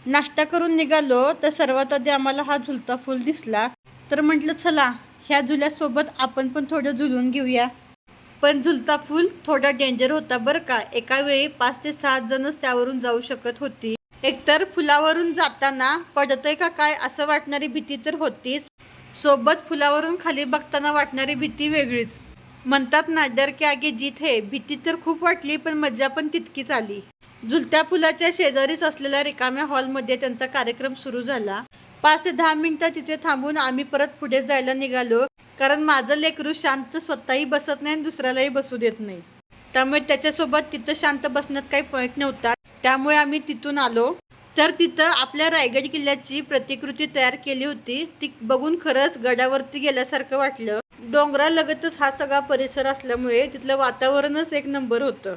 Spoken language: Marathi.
नाश्ता करून निघालो तर सर्वात आधी आम्हाला हा झुलता फूल दिसला, तर म्हटलं चला ह्या झुल्यासोबत आपण पण थोडं झुलून घेऊया. पण झुलता फूल थोडा डेंजर होता बरं का. एका वेळी 5 ते 7 जणच त्यावरून जाऊ शकत होती. एकतर फुलावरून जाताना पडतंय का काय असं वाटणारी भीती तर होतीच, सोबत फुलावरून खाली बघताना वाटणारी भीती वेगळीच. म्हणतात ना, डर के आगे जीत है. भीती तर खूप वाटली पण मजा पण तितकीच आली. झुलत्या फुलाच्या शेजारीच असलेल्या रिकाम्या हॉलमध्ये त्यांचा कार्यक्रम सुरू झाला. 5 ते 10 मिनिटं तिथे थांबून आम्ही परत पुढे जायला निघालो, कारण माझं लेकरू शांत स्वतःही बसत नाही आणि दुसऱ्यालाही बसू देत नाही. त्यामुळे त्याच्यासोबत तिथं शांत बसण्यात काही पॉईंट नव्हता. त्यामुळे आम्ही तिथून आलो. तर तिथं आपल्या रायगड किल्ल्याची प्रतिकृती तयार केली होती. ती बघून खरंच गडावरती गेल्यासारखं वाटलं. डोंगरालगतच हा सगळा परिसर असल्यामुळे तिथलं वातावरणच एक नंबर होतं.